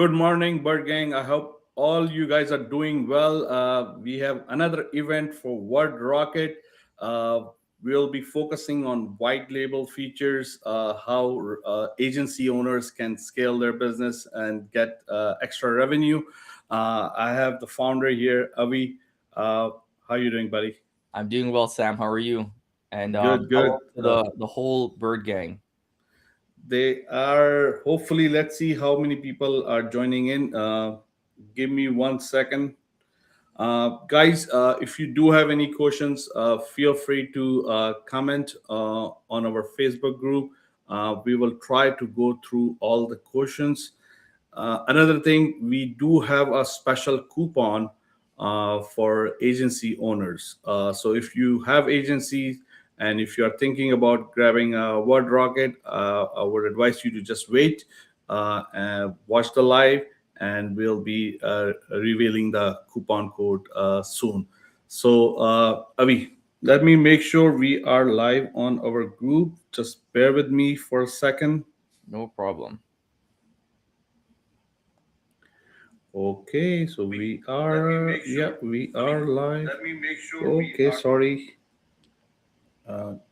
Good morning, Bird Gang. I hope all you guys are doing well. We have another event for WordRocket. Uh, we'll be focusing on white label features, how agency owners can scale their business and get extra revenue. I have the founder here, Avi. How you doing, buddy? I'm doing well, Sam. How are you? And Good, good. hello to the whole bird gang. They are hopefully. Let's see how many people are joining in. Give me 1 second. Guys, if you do have any questions, feel free to comment on our Facebook group. We will try to go through all the questions. Another thing, we do have a special coupon for agency owners. So if you have agencies and if you are thinking about grabbing a WordRocket, I would advise you to just wait and watch the live, and we'll be revealing the coupon code soon. So, Avi, let me make sure we are live on our group. Just bear with me for a second. No problem. Okay, so we are, yeah, we are live. Let me make sure. Okay, sorry.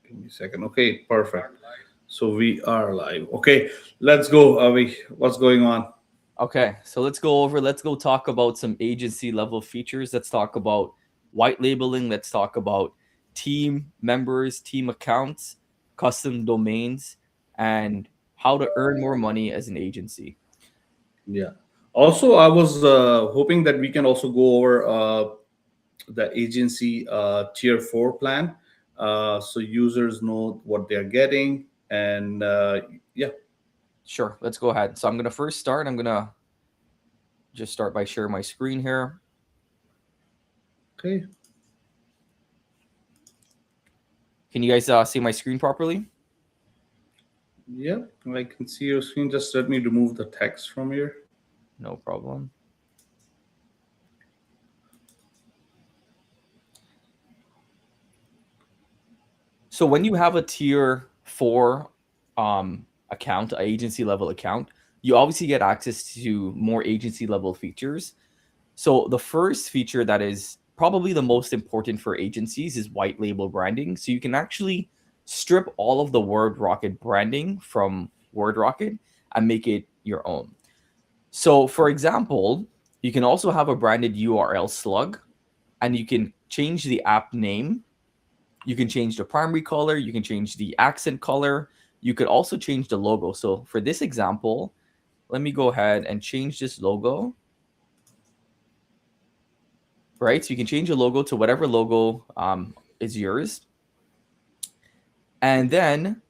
Give me a second. Okay, perfect. So we are live. Okay, let's go, Avi. What's going on? Okay, so let's go talk about some agency level features. Let's talk about white labeling. Let's talk about team members, team accounts, custom domains, and how to earn more money as an agency. Yeah. Also, I was hoping that we can also go over the agency tier 4 plan, so users know what they're getting. And yeah, Sure, let's go ahead. So I'm gonna first start. I'm gonna just start by sharing my screen here. okay. Can you guys see my screen properly? Yeah, I can see your screen. Just let me remove the text from here. No problem. So when you have a tier 4 account, an agency level account, you obviously get access to more agency level features. So the first feature that is probably the most important for agencies is white label branding. So you can actually strip all of the WordRocket branding from WordRocket and make it your own. So for example, you can also have a branded URL slug, and you can change the app name. You can change the primary color. You can change the accent color. You could also change the logo. So for this example, let me go ahead and change this logo. Right? So you can change the logo to whatever logo is yours. And then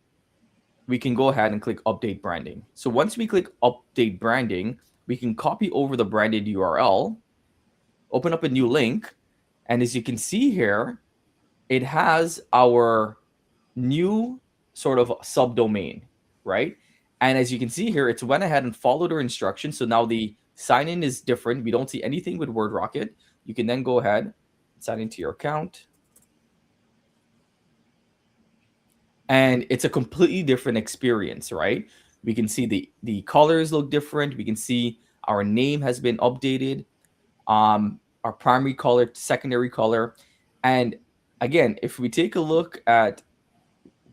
we can go ahead and click update branding. So once we click update branding, we can copy over the branded URL, open up a new link. And as you can see here, it has our new sort of subdomain, right? And as you can see here, it's went ahead and followed our instructions. So now the sign in is different. We don't see anything with WordRocket. You can then go ahead and sign into your account. And it's a completely different experience, right? We can see the colors look different. We can see our name has been updated, our primary color, secondary color. And again, if we take a look at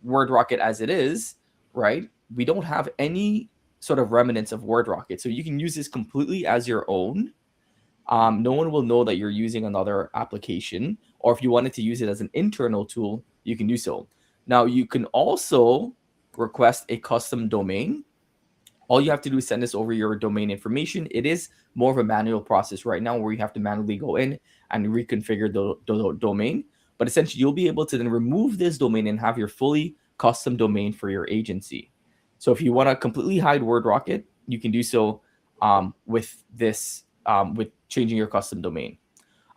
WordRocket as it is, right, we don't have any sort of remnants of WordRocket. So you can use this completely as your own. No one will know that you're using another application, or if you wanted to use it as an internal tool, you can do so. Now, you can also request a custom domain. All you have to do is send us over your domain information. It is more of a manual process right now where you have to manually go in and reconfigure the domain. But essentially, you'll be able to then remove this domain and have your fully custom domain for your agency. So if you want to completely hide WordRocket, you can do so with this, with changing your custom domain.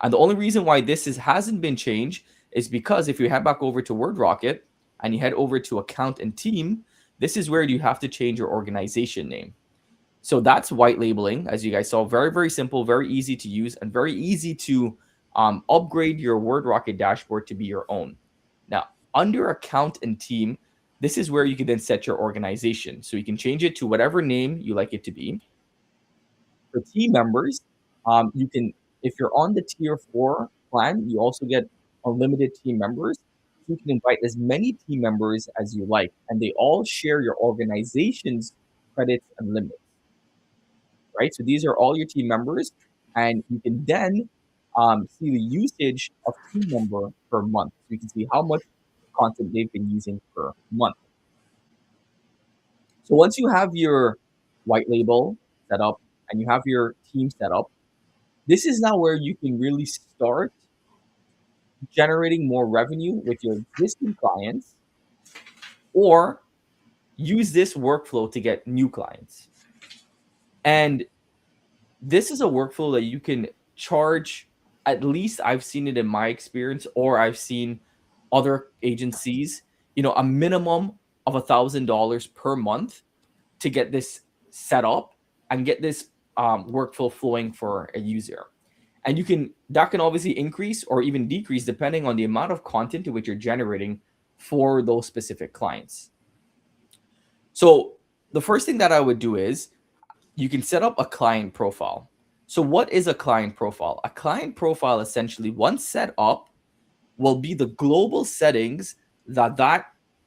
And the only reason why hasn't been changed is because if you head back over to WordRocket and you head over to account and team, this is where you have to change your organization name. So that's white labeling, as you guys saw. Very, very simple, very easy to use, and very easy to upgrade your WordRocket dashboard to be your own. Now, under account and team, this is where you can then set your organization. So you can change it to whatever name you like it to be. For team members, you can, if you're on the tier 4 plan, you also get unlimited team members. You can invite as many team members as you like, and they all share your organization's credits and limits, right? So these are all your team members, and you can then see the usage of team member per month. So you can see how much content they've been using per month. So once you have your Whitelabel set up and you have your team set up, this is now where you can really start generating more revenue with your existing clients, or use this workflow to get new clients. And this is a workflow that you can charge, at least I've seen it in my experience, or I've seen other agencies, a minimum of $1,000 per month to get this set up and get this workflow flowing for a user. And that can obviously increase or even decrease depending on the amount of content to which you're generating for those specific clients. So the first thing that I would do is you can set up a client profile. So what is a client profile? A client profile, essentially, once set up, will be the global settings that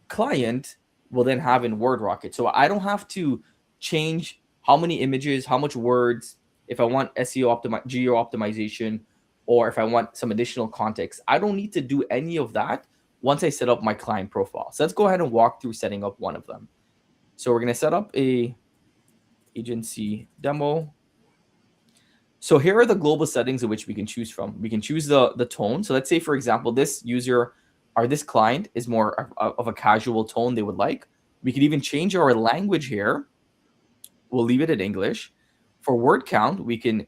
client will then have in WordRocket. So I don't have to change how many images, how much words, if I want geo optimization, or if I want some additional context. I don't need to do any of that once I set up my client profile. So let's go ahead and walk through setting up one of them. So we're going to set up a agency demo. So here are the global settings in which we can choose from. We can choose the tone. So let's say, for example, this user or this client is more of a casual tone they would like. We could even change our language here. We'll leave it at English. For word count, we can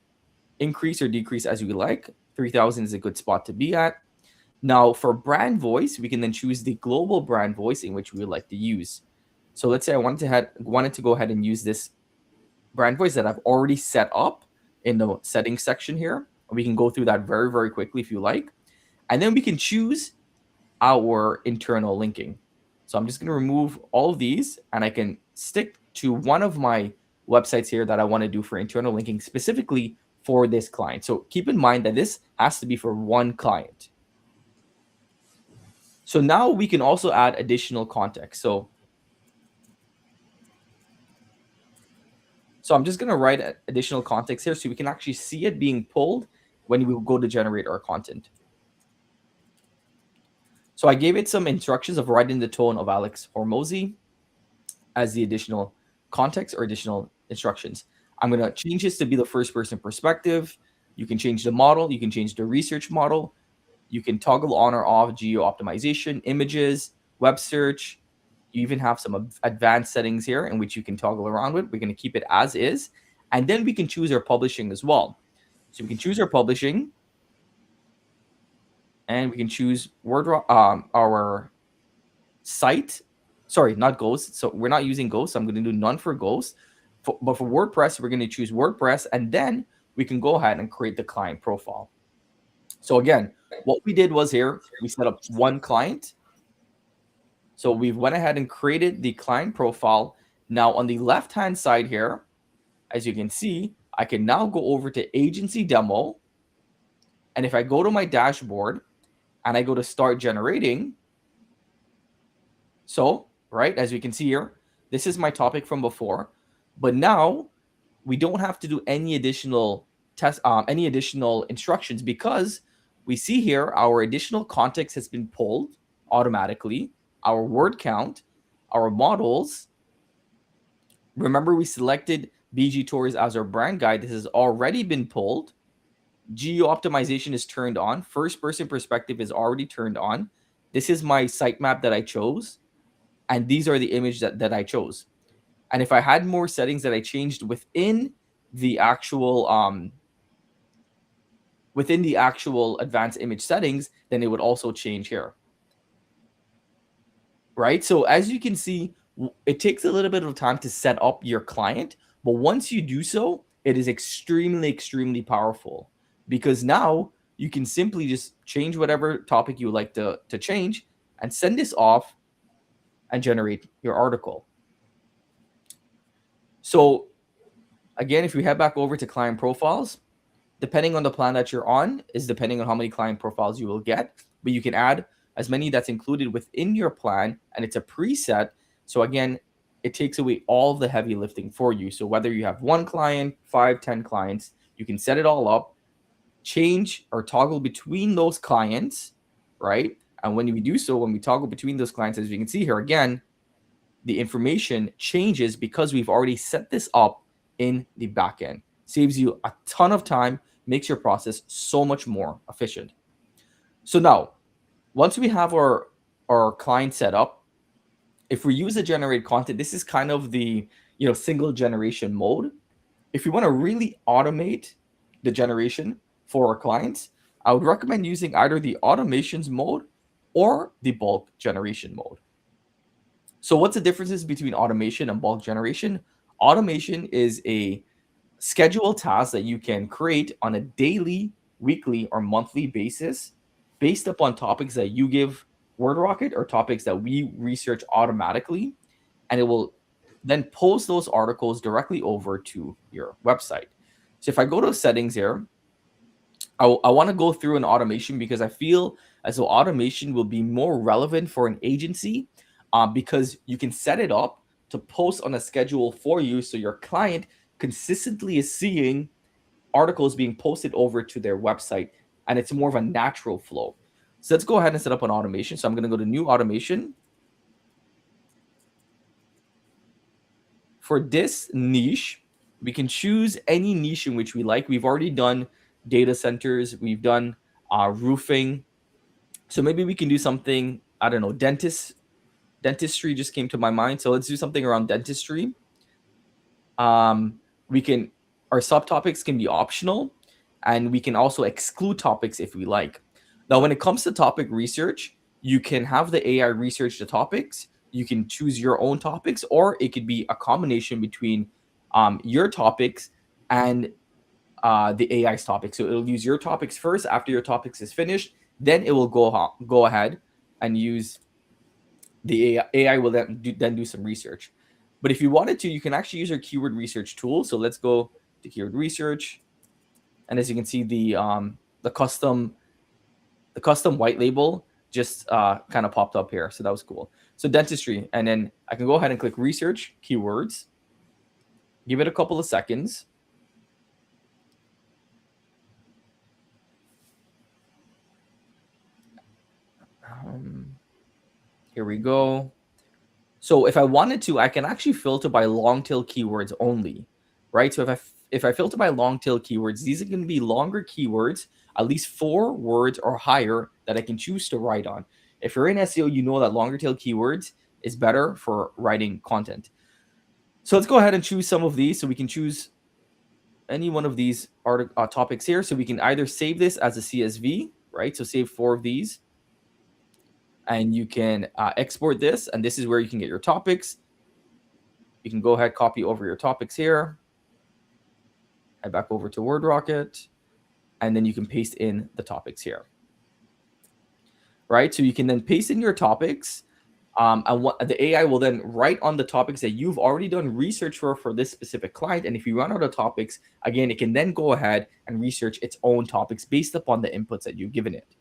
increase or decrease as we like. 3,000 is a good spot to be at. Now, for brand voice, we can then choose the global brand voice in which we would like to use. So let's say I wanted to go ahead and use this brand voice that I've already set up in the settings section here. We can go through that very, very quickly if you like. And then we can choose our internal linking. So I'm just going to remove all of these, and I can stick to one of my websites here that I want to do for internal linking specifically for this client. So keep in mind that this has to be for one client. So now we can also add additional context. So I'm just going to write additional context here so we can actually see it being pulled when we go to generate our content. So I gave it some instructions of writing the tone of Alex Hormozy as the additional context or additional instructions. I'm going to change this to be the first person perspective. You can change the model. You can change the research model. You can toggle on or off geo optimization, images, web search. You even have some advanced settings here in which you can toggle around with. We're going to keep it as is. And then we can choose our publishing as well. So we can choose our publishing. And we can choose our site. Sorry, not Ghost. So we're not using Ghost. I'm going to do none for Ghost. But for WordPress, we're going to choose WordPress. And then we can go ahead and create the client profile. So again, what we did was here, we set up one client. So we went ahead and created the client profile. Now on the left-hand side here, as you can see, I can now go over to agency demo. And if I go to my dashboard and I go to start generating, so, right, as you can see here, this is my topic from before. But now we don't have to do any additional instructions, because we see here our additional context has been pulled automatically. Our word count, our models. Remember, we selected BG Tours as our brand guide. This has already been pulled. Geo optimization is turned on. First person perspective is already turned on. This is my sitemap that I chose. And these are the image that I chose. And if I had more settings that I changed within the actual advanced image settings, then it would also change here. Right? So as you can see, it takes a little bit of time to set up your client, but once you do so, it is extremely, extremely powerful, because now you can simply just change whatever topic you would like to change and send this off and generate your article. So Again, if we head back over to client profiles, depending on the plan that you're on is depending on how many client profiles you will get, but you can add as many that's included within your plan, and it's a preset. So again, it takes away all of the heavy lifting for you. So whether you have 1 client, 5, 10 clients, you can set it all up, change or toggle between those clients, right? And when we do so, when we toggle between those clients, as you can see here again, the information changes because we've already set this up in the backend. Saves you a ton of time, makes your process so much more efficient. So now, once we have our client set up, if we use the generate content, this is kind of the single generation mode. If you want to really automate the generation for our clients, I would recommend using either the automations mode or the bulk generation mode. So what's the differences between automation and bulk generation? Automation is a scheduled task that you can create on a daily, weekly, or monthly basis based upon topics that you give WordRocket or topics that we research automatically, and it will then post those articles directly over to your website. So if I go to settings here, I want to go through an automation because I feel as though automation will be more relevant for an agency because you can set it up to post on a schedule for you so your client consistently is seeing articles being posted over to their website, and it's more of a natural flow. So let's go ahead and set up an automation. So I'm going to go to new automation. For this niche, we can choose any niche in which we like. We've already done data centers. We've done roofing. So maybe we can do something, I don't know, dentistry just came to my mind. So let's do something around dentistry. Our subtopics can be optional, and we can also exclude topics if we like. Now, when it comes to topic research, you can have the AI research the topics. You can choose your own topics, or it could be a combination between your topics and the AI's topics. So it'll use your topics first. After your topics is finished, then it will go ahead and use the AI. AI will then do some research. But if you wanted to, you can actually use your keyword research tool. So let's go to keyword research, and as you can see, the custom white label just kind of popped up here. So that was cool. So dentistry, and then I can go ahead and click research keywords. Give it a couple of seconds. Here we go. So if I wanted to, I can actually filter by long tail keywords only, right? So if I filter by long tail keywords, these are going to be longer keywords, at least 4 words or higher that I can choose to write on. If you're in SEO, you know that longer tail keywords is better for writing content. So let's go ahead and choose some of these. So we can choose any one of these topics here. So we can either save this as a CSV, right? So save 4 of these. And you can export this, and this is where you can get your topics. You can go ahead, copy over your topics here, head back over to WordRocket, and then you can paste in the topics here, right? So you can then paste in your topics, and what the AI will then write on the topics that you've already done research for this specific client. And if you run out of topics, again, it can then go ahead and research its own topics based upon the inputs that you've given it.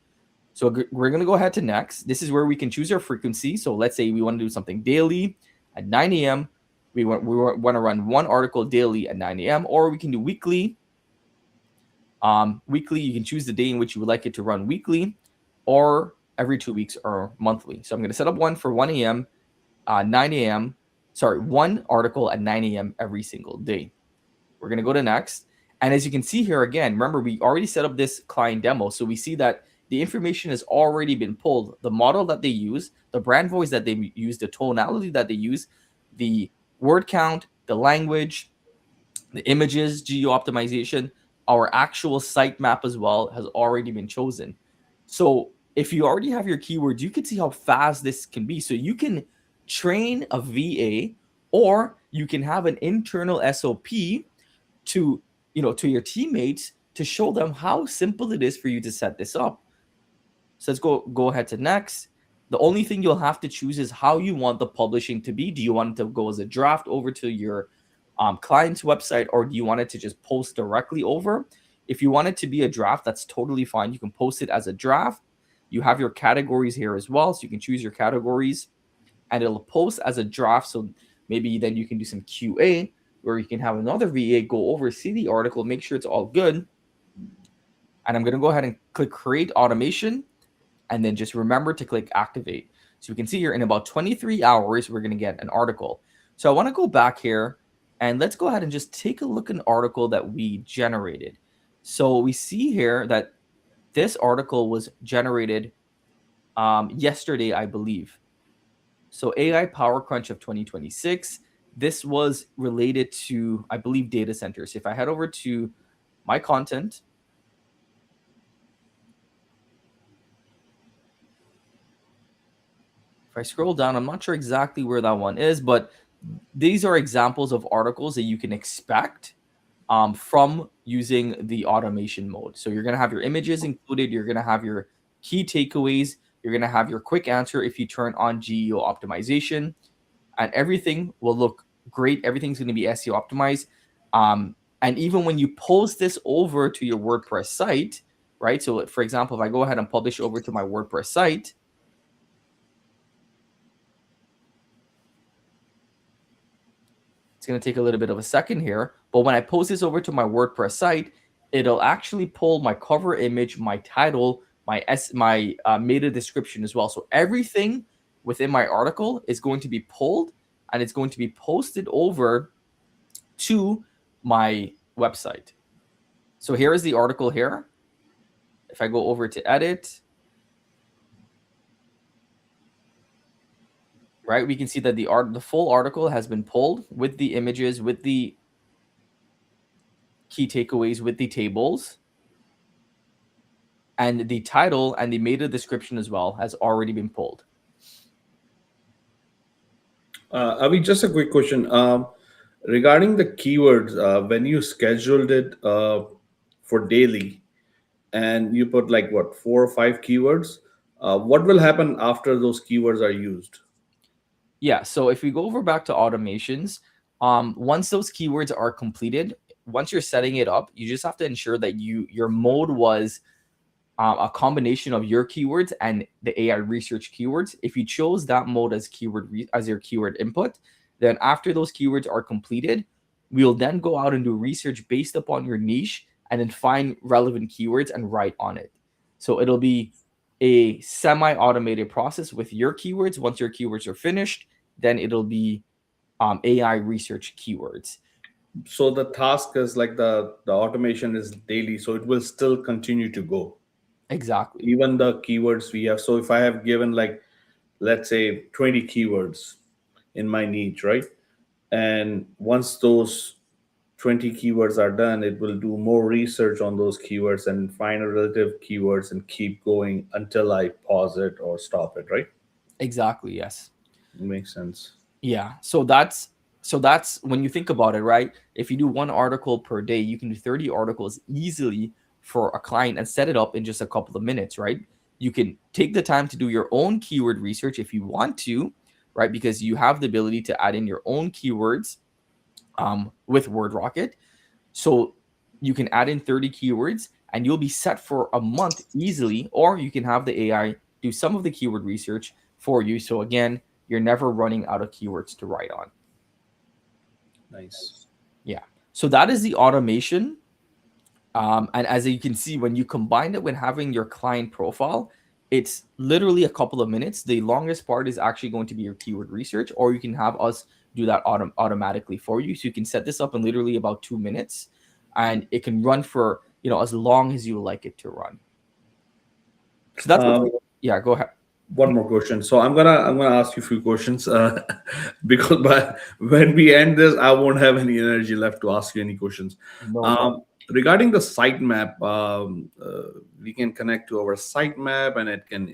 So we're going to go ahead to next. This is where we can choose our frequency. So let's say we want to do something daily at 9 a.m. We want to run 1 article daily at 9 a.m. Or we can do weekly. Weekly, you can choose the day in which you would like it to run weekly, or every 2 weeks, or monthly. So I'm going to set up one for 1 a.m., 9 a.m. Sorry, 1 article at 9 a.m. every single day. We're going to go to next. And as you can see here again, remember, we already set up this client demo. So we see that the information has already been pulled. The model that they use, the brand voice that they use, the tonality that they use, the word count, the language, the images, geo optimization, our actual sitemap as well has already been chosen. So if you already have your keywords, you can see how fast this can be. So you can train a VA, or you can have an internal SOP to your teammates to show them how simple it is for you to set this up. So let's go ahead to next. The only thing you'll have to choose is how you want the publishing to be. Do you want it to go as a draft over to your client's website, or do you want it to just post directly over? If you want it to be a draft, that's totally fine. You can post it as a draft. You have your categories here as well, so you can choose your categories, and it'll post as a draft. So maybe then you can do some QA where you can have another VA go over, see the article, make sure it's all good. And I'm going to go ahead and click create automation, and then just remember to click activate. So we can see here in about 23 hours, we're going to get an article. So I want to go back here and let's go ahead and just take a look at an article that we generated. So we see here that this article was generated yesterday, I believe. So AI Power Crunch of 2026. This was related to, I believe, data centers. If I head over to my content, if I scroll down, I'm not sure exactly where that one is, but these are examples of articles that you can expect from using the automation mode. So you're going to have your images included. You're going to have your key takeaways. You're going to have your quick answer if you turn on GEO optimization, and everything will look great. Everything's going to be SEO optimized. And even when you post this over to your WordPress site, right? So for example, if I go ahead and publish over to my WordPress site, it's going to take a little bit of a second here, but when I post this over to my WordPress site, it'll actually pull my cover image, my title, my meta description as well. So everything within my article is going to be pulled and it's going to be posted over to my website. So here is the article here. If I go over to edit, right, we can see that the full article has been pulled with the images, with the key takeaways, with the tables, and the title and the meta description as well has already been pulled. Avi, just a quick question. Regarding the keywords, when you scheduled it for daily and you put like what, 4 or 5 keywords, what will happen after those keywords are used? Yeah, so if we go over back to automations, once those keywords are completed, once you're setting it up, you just have to ensure that your mode was a combination of your keywords and the AI research keywords. If you chose that mode as as your keyword input, then after those keywords are completed, we'll then go out and do research based upon your niche and then find relevant keywords and write on it. So it'll be a semi-automated process with your keywords. Once your keywords are finished, then it'll be AI research keywords. So the task is like the automation is daily, so it will still continue to go. Exactly. Even the keywords we have. So if I have given like, let's say 20 keywords in my niche, right? And once those 20 keywords are done, it will do more research on those keywords and find a relative keywords and keep going until I pause it or stop it, right? Exactly. Yes. Makes sense. Yeah. So that's when you think about it, right? If you do one article per day, you can do 30 articles easily for a client and set it up in just a couple of minutes, right? You can take the time to do your own keyword research if you want to, right? Because you have the ability to add in your own keywords with WordRocket. So you can add in 30 keywords and you'll be set for a month easily, or you can have the AI do some of the keyword research for you. So again, you're never running out of keywords to write on. Nice. Yeah. So that is the automation. And as you can see, when you combine it with having your client profile, it's literally a couple of minutes. The longest part is actually going to be your keyword research, or you can have us do that automatically for you. So you can set this up in literally about 2 minutes, and it can run for as long as you like it to run. So that's yeah. Go ahead. One more question. So I'm gonna ask you a few questions because when we end this, I won't have any energy left to ask you any questions. No problem. Regarding the sitemap, we can connect to our sitemap and it can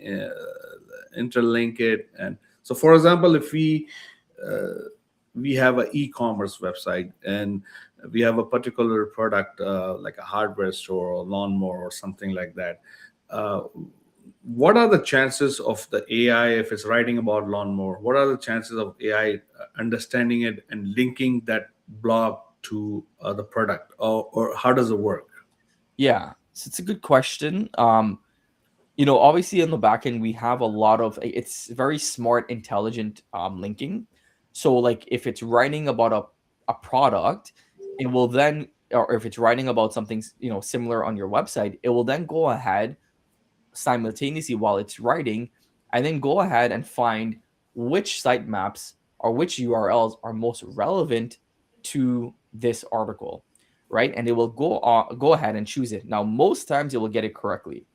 interlink it. And so, for example, if we have an e-commerce website and we have a particular product like a hardware store or lawnmower or something like that. What are the chances of the AI, if it's writing about lawnmower, what are the chances of AI understanding it and linking that blog to the product, or how does it work? Yeah, so it's a good question. Obviously on the back end we have a lot of it's very smart, intelligent linking. So like if it's writing about a product, it will then, or if it's writing about something similar on your website, it will then go ahead simultaneously while it's writing, and then go ahead and find which sitemaps or which URLs are most relevant to this article, right? And it will go ahead and choose it. Now, most times it will get it correctly.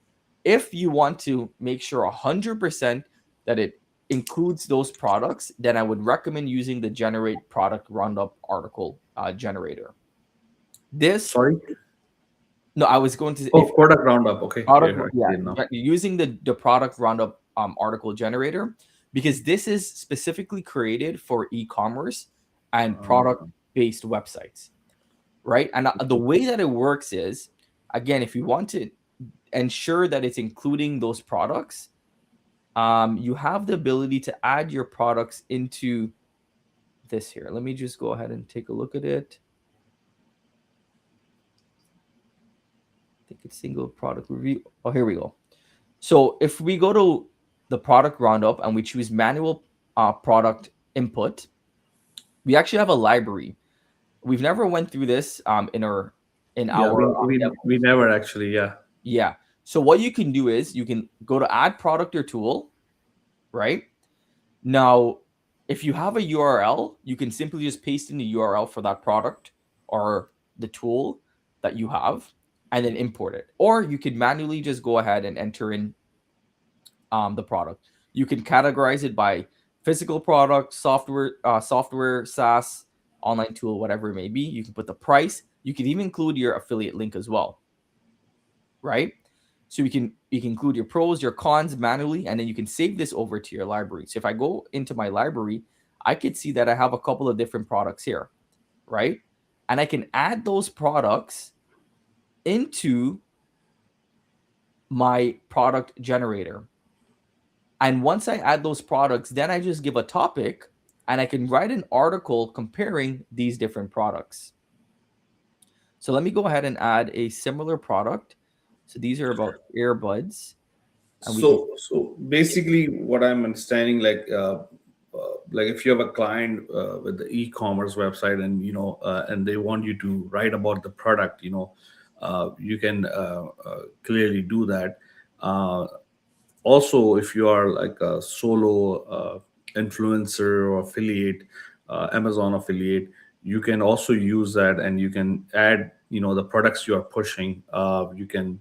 If you want to make sure 100% that it includes those products, then I would recommend using the generate product roundup article generator. This Sorry. no, I was going to Oh, if product roundup. Okay, product, here I yeah, see it now. using the product roundup article generator, because this is specifically created for e-commerce and product Uh, based websites, right? And the way that it works is, again, if you want to ensure that it's including those products, you have the ability to add your products into this here. Let me just go ahead and take a look at it. I think it's single product review. Oh, here we go. So if we go to the product roundup and we choose manual product input, we actually have a library. We've never went through this in yeah, our we never actually. Yeah. yeah. So what you can do is you can go to add product or tool, right? Now, if you have a URL, you can simply just paste in the URL for that product or the tool that you have and then import it. Or you could manually just go ahead and enter in the product. You can categorize it by physical product, software, SaaS, online tool, whatever it may be. You can put the price. You can even include your affiliate link as well, right? So you can include your pros, your cons manually, and then you can save this over to your library. So if I go into my library, I could see that I have a couple of different products here, right? And I can add those products into my product generator. And once I add those products, then I just give a topic and I can write an article comparing these different products. So let me go ahead and add a similar product. So these are about earbuds. And we can, So basically, what I'm understanding, like if you have a client with the e-commerce website, and and they want you to write about the product, you can clearly do that. Uh, Also, if you are like a solo influencer or affiliate, Amazon affiliate, you can also use that, and you can add the products you are pushing. You can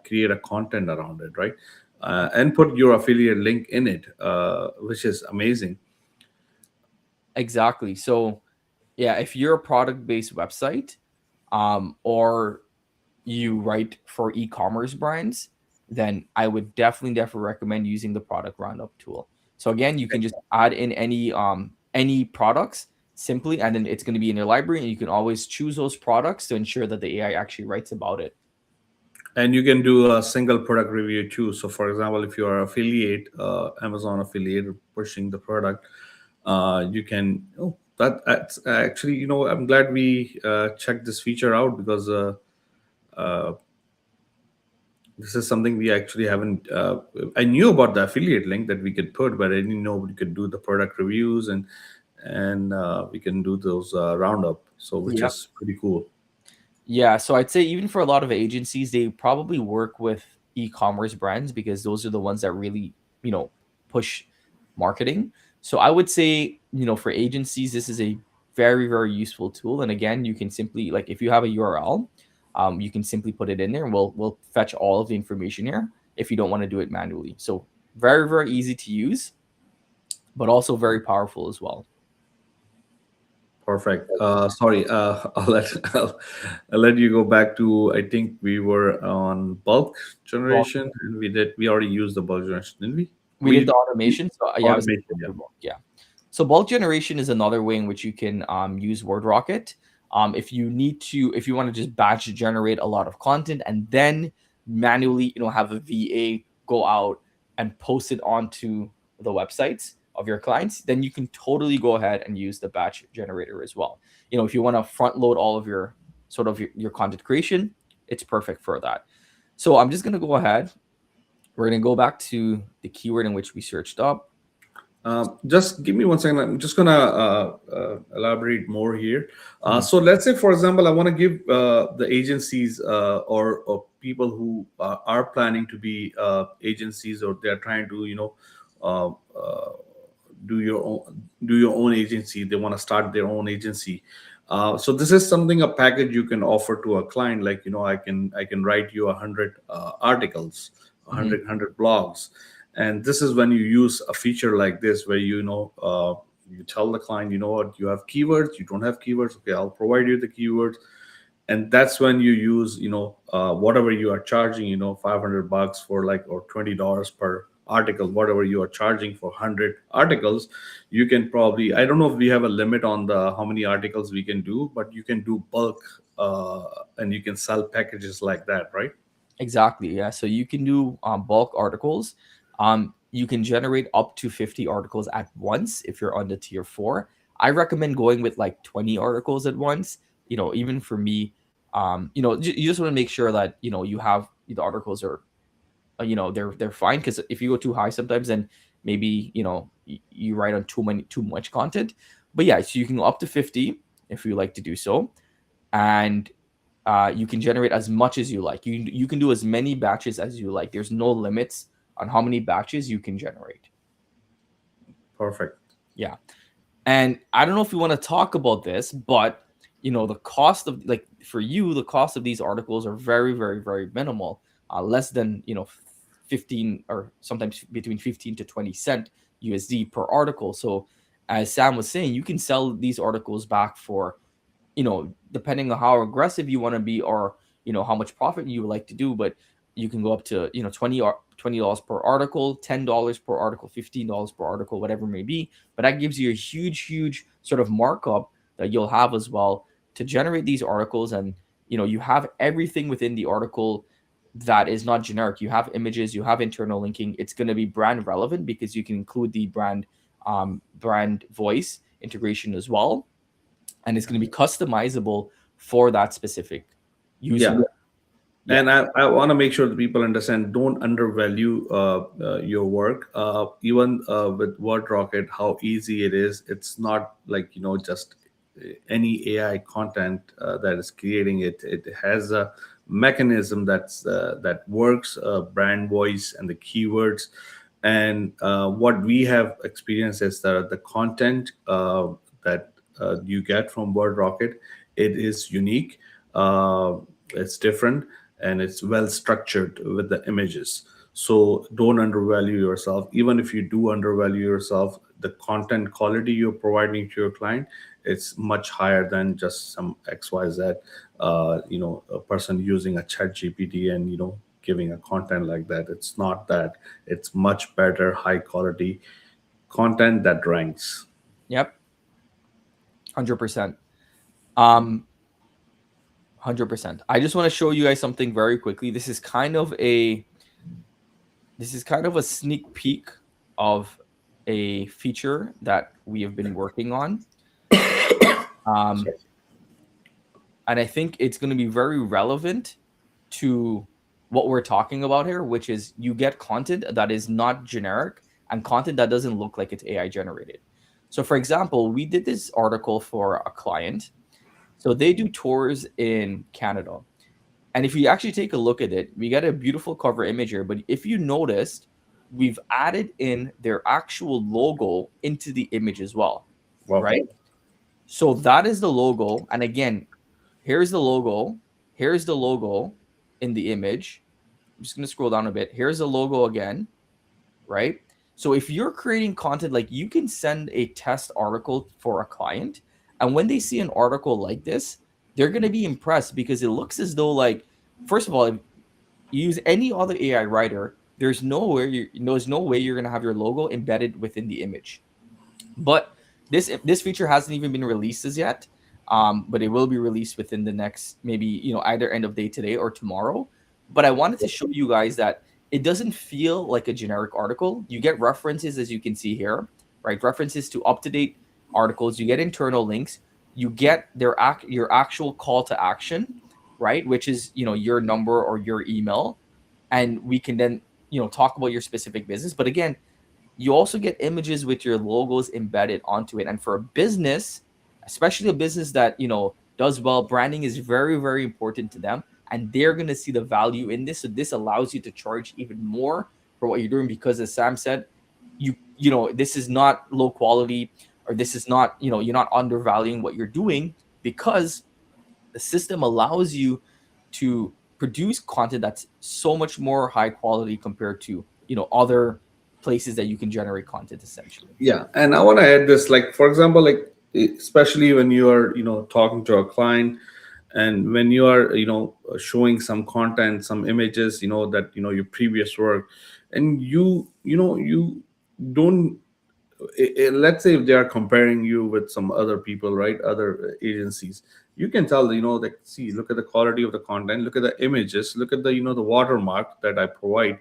create a content around it, right? And put your affiliate link in it, which is amazing. exactly. So yeah, if you're a product-based website, or you write for e-commerce brands, then I would definitely recommend using the product roundup tool. So again, you can just add in any products simply, and then it's going to be in your library, and you can always choose those products to ensure that the AI actually writes about it. And you can do a single product review too. So for example, if you are affiliate, Amazon affiliate, pushing the product, you can, that's actually, I'm glad we checked this feature out, because uh, this is something we actually haven't. I knew about the affiliate link that we could put, but I didn't know we could do the product reviews, and we can do those roundup. So which Yep. is pretty cool. Yeah, so I'd say even for a lot of agencies, they probably work with e-commerce brands because those are the ones that really, push marketing. So I would say, for agencies, this is a very, very useful tool. And again, you can simply, like, if you have a URL, you can simply put it in there, and we'll fetch all of the information here if you don't want to do it manually. So very, very easy to use, but also very powerful as well. Perfect. Sorry, I'll let you go back to. I think we were on bulk Well, generation, and we already used the bulk generation, didn't we? we did the We automation. So yeah, I was automation, yeah. yeah. So bulk generation is another way in which you can use WordRocket. If you want to just batch generate a lot of content and then manually, have a VA go out and post it onto the websites of your clients, then you can totally go ahead and use the batch generator as well. if you want to front load all of your sort of your content creation, it's perfect for that. So I'm just going to go ahead. We're going to go back to the keyword in which we searched up. Just give me one second. I'm just gonna elaborate more here. Mhm. So let's say, for example, I want to give the agencies or people who are planning to be agencies, or they're trying to, uh, uh, do your own agency. They want to start their own agency. So this is something, a package you can offer to a client. Like, I can write you 100 articles, Mhm. 100 blogs, and this is when you use a feature like this, where you tell the client, you know what, you have keywords, you don't have keywords, okay, I'll provide you the keywords. And that's when you use, whatever you are charging, $500 for, like, or $20 per article, whatever you are charging for 100 articles. You can probably, I don't know if we have a limit on the how many articles we can do, but you can do bulk, and you can sell packages like that, right? Exactly. Yeah. So you can do bulk articles. You can generate up to 50 articles at once if you're on the tier 4. I recommend going with like 20 articles at once. Even for me, you just want to make sure that you have the articles are they're fine, because if you go too high sometimes, then maybe you write on too much content. But yeah, so you can go up to 50 if you like to do so. And you can generate as much as you like. You can do as many batches as you like. There's no limits on how many batches you can generate. Perfect. Yeah. And I don't know if you want to talk about this, but the cost of, like, for you, the cost of these articles are very, very, very minimal. Less than 15, or sometimes between 15 to 20 cent USD per article. So as Sam was saying, you can sell these articles back for, depending on how aggressive you want to be, or how much profit you would like to do. But you can go up to $20 per article, $10 per article, $15 per article, whatever it may be. But that gives you a huge sort of markup that you'll have as well to generate these articles. And you have everything within the article that is not generic. You have images, you have internal linking. It's going to be brand relevant because you can include the brand voice integration as well, and it's going to be customizable for that specific Yeah. user. Yeah. And I want to make sure that people understand, don't undervalue your work. Even with WordRocket, how easy it is. It's not like, just any AI content that is creating it. It has a mechanism that works, brand voice and the keywords. And what we have experienced is that the content that you get from WordRocket, it is unique. Uh, it's different, and it's well structured with the images. So don't undervalue yourself. Even if you do undervalue yourself, the content quality you're providing to your client, it's much higher than just some XYZ, a person using a chat GPT and, giving a content like that. It's not that. It's much better, high quality content that ranks. Yep. 100%. 100%. I just want to show you guys something very quickly. This is kind of a sneak peek of a feature that we have been working on. Um, and I think it's going to be very relevant to what we're talking about here, which is you get content that is not generic and content that doesn't look like it's AI generated. So, for example, we did this article for a client. So they do tours in Canada. And if you actually take a look at it, we got a beautiful cover image here. But if you noticed, we've added in their actual logo into the image as well, Wow. right? So that is the logo. And again, here's the logo. Here's the logo in the image. I'm just going to scroll down a bit. Here's the logo again, right? So if you're creating content, like, you can send a test article for a client, and when they see an article like this, they're going to be impressed because it looks as though, like, first of all, if you use any other AI writer, there's no way you're going to have your logo embedded within the image. But this feature hasn't even been released as yet. But it will be released within the next, maybe, either end of day today or tomorrow. But I wanted to show you guys that it doesn't feel like a generic article. You get references, as you can see here, right? References to up-to-date articles. You get internal links. you get your actual call to action, right? Which is, your number or your email, and we can then, talk about your specific business. But again, you also get images with your logos embedded onto it. And for a business, especially a business that, does well, branding is very, very important to them. And they're going to see the value in this. So this allows you to charge even more for what you're doing, because as Sam said, this is not low quality, or this is not, you're not undervaluing what you're doing, because the system allows you to produce content that's so much more high quality compared to, other places that you can generate content, essentially. Yeah, and I want to add this, like for example, like especially when you are talking to a client, and when you are showing some content, some images, that your previous work, and you don't let's say if they are comparing you with some other people, right, other agencies, you can tell, like, see, look at the quality of the content, look at the images, look at the the watermark that I provide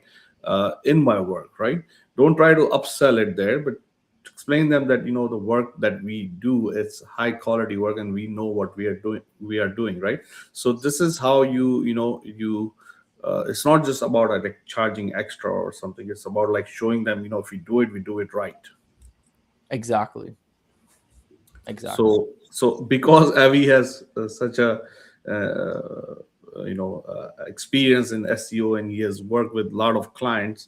in my work, right? Don't try to upsell it there, but explain them that the work that we do, it's high quality work, and we know what we are doing, right? So this is how you it's not just about like charging extra or something. It's about like showing them, if we do it, we do it right. Exactly. Exactly. So because Avi has such a experience in SEO, and he has worked with a lot of clients,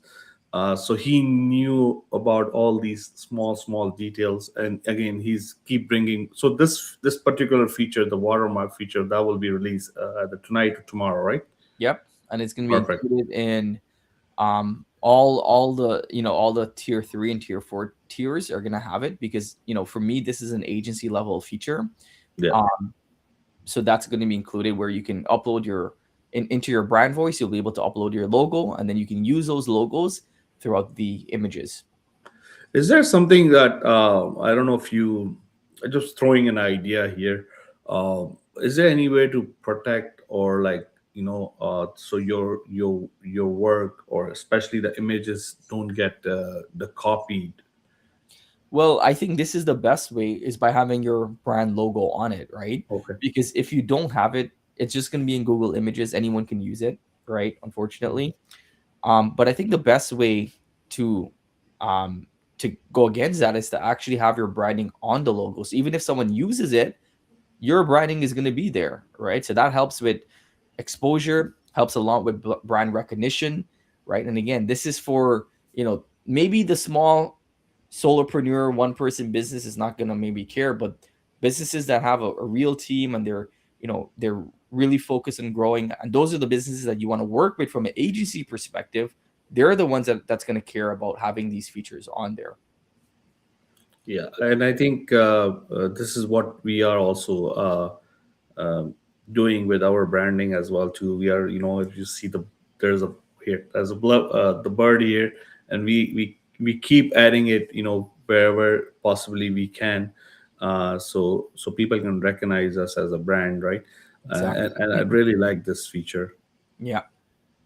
so he knew about all these small details. And again, he's keep bringing. So this particular feature, the watermark feature, that will be released either tonight or tomorrow, right? Yep. And it's going to be Perfect. included in all the tier 3 and tier 4 tiers are going to have it, because for me, this is an agency level feature. Yeah. um so that's going to be included, where you can upload into your brand voice. You'll be able to upload your logo, and then you can use those logos throughout the images. Is there something that I don't know if you just throwing an idea here? Is there any way to protect, or like so your work, or especially the images, don't get the copied? Well, I think this is the best way, is by having your brand logo on it, right? Okay. Because if you don't have it, it's just going to be in Google Images. Anyone can use it, right? Unfortunately. But I think the best way to um, to go against that is to actually have your branding on the logo. So even if someone uses it, your branding is going to be there, right? So that helps with exposure, helps a lot with brand recognition, right? And again, this is for, maybe the small solopreneur, one person business is not going to maybe care, but businesses that have a real team, and they're really focused on growing, and those are the businesses that you want to work with from an agency perspective. They're the ones that's going to care about having these features on there. Yeah, and I think this is what we are also doing with our branding as well too. We are, if you see there's a here, there's the bird here, and we keep adding it, wherever possibly we can, so people can recognize us as a brand, right? Exactly. And I really like this feature. Yeah.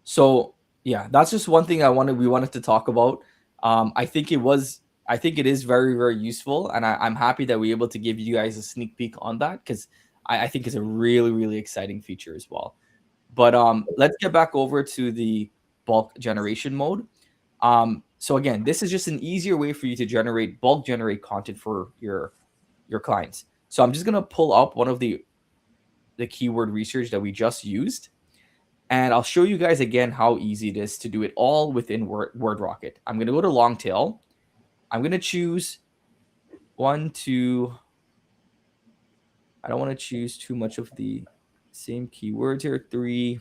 So yeah, that's just one thing we wanted to talk about. I think it is very, very useful, and I'm happy that we're able to give you guys a sneak peek on that, because I think it's a really, really exciting feature as well. But let's get back over to the bulk generation mode. So again, this is just an easier way for you to bulk generate content for your clients. So I'm just gonna pull up one of the keyword research that we just used, and I'll show you guys again how easy it is to do it all within WordRocket. I'm going to go to long tail. I'm going to choose 1, 2. I don't want to choose too much of the same keywords here. 3,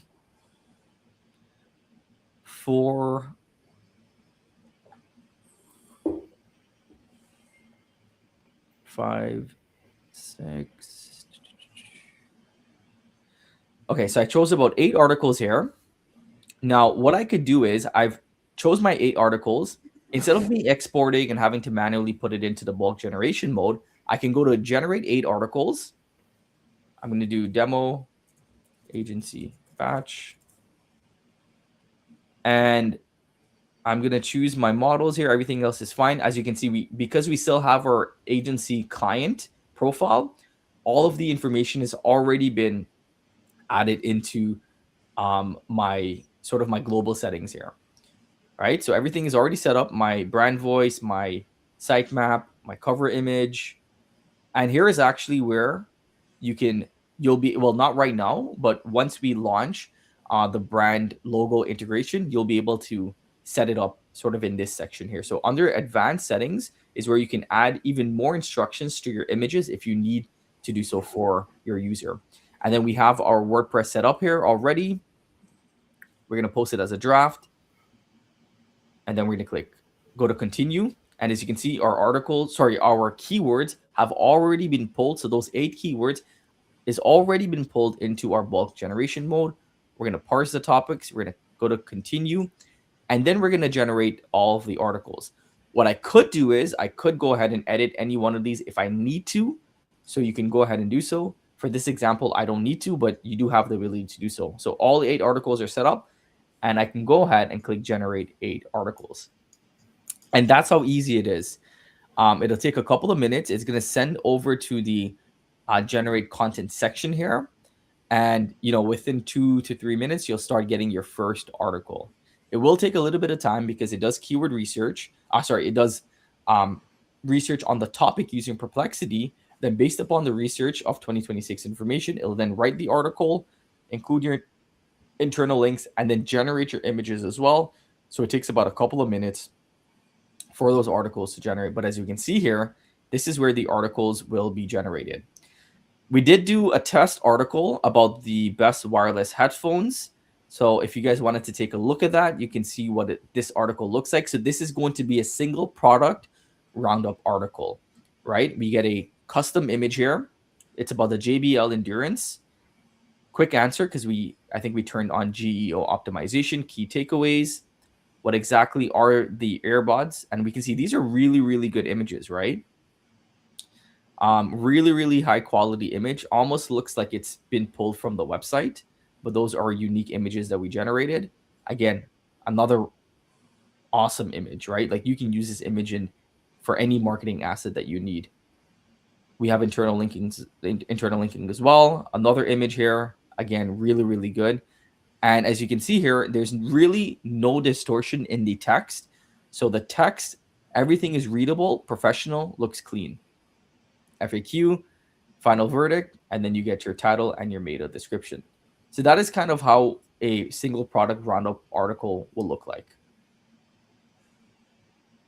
4, 5, 6. Okay, so I chose about 8 articles here. Now, what I could do is I've chose my 8 articles. Instead of me exporting and having to manually put it into the bulk generation mode, I can go to generate 8 articles. I'm going to do demo agency batch. And I'm going to choose my models here. Everything else is fine. As you can see, because we still have our agency client profile, all of the information has already been added into my sort of my global settings here, right? So everything is already set up, my brand voice, my sitemap, my cover image. And here is actually where you can, you'll be, well, not right now, but once we launch the brand logo integration, you'll be able to set it up sort of in this section here. So under advanced settings is where you can add even more instructions to your images if you need to do so for your user. And then we have our WordPress set up here already. We're going to post it as a draft. And then we're going to click go to continue. And as you can see, our keywords have already been pulled. So those 8 keywords is already been pulled into our bulk generation mode. We're going to parse the topics. We're going to go to continue. And then we're going to generate all of the articles. What I could do is I could go ahead and edit any one of these if I need to. So you can go ahead and do so. For this example, I don't need to, but you do have the ability to do so. So all 8 articles are set up, and I can go ahead and click generate 8 articles. And that's how easy it is. It'll take a couple of minutes. It's going to send over to the generate content section here. And, within 2 to 3 minutes, you'll start getting your first article. It will take a little bit of time because it does keyword research. It does research on the topic using Perplexity. Then based upon the research of 2026 information, it'll then write the article, include your internal links, and then generate your images as well. So it takes about a couple of minutes for those articles to generate. But as you can see here, this is where the articles will be generated. We did do a test article about the best wireless headphones. So if you guys wanted to take a look at that, you can see what this article looks like. So this is going to be a single product roundup article, right? We get a custom image here. It's about the JBL Endurance. Quick answer, because I think we turned on GEO optimization, key takeaways. What exactly are the earbuds? And we can see these are really, really good images, right? Really, really high quality image. Almost looks like it's been pulled from the website, but those are unique images that we generated. Again, another awesome image, right? Like you can use this image for any marketing asset that you need. We have internal linking as well. Another image here, again, really, really good. And as you can see here, there's really no distortion in the text. So the text, everything is readable, professional, looks clean. FAQ, final verdict, and then you get your title and your meta description. So that is kind of how a single product roundup article will look like.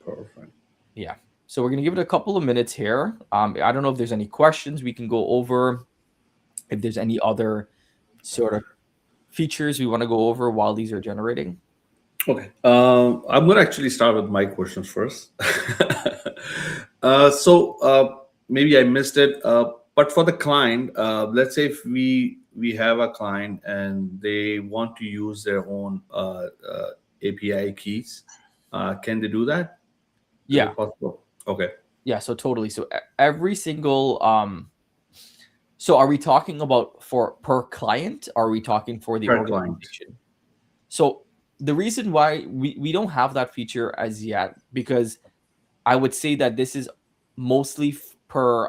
Perfect. Yeah. So we're going to give it a couple of minutes here. I don't know if there's any questions we can go over, if there's any other sort of features we want to go over while these are generating. Okay. I'm going to actually start with my questions first. Maybe I missed it, but for the client, let's say if we have a client and they want to use their own API keys, can they do that? Yeah. Is it possible? Okay. Yeah, so totally. So every single so are we talking about for per client? Or are we talking for the Per organization? client. So the reason why we don't have that feature as yet, because I would say that this is mostly per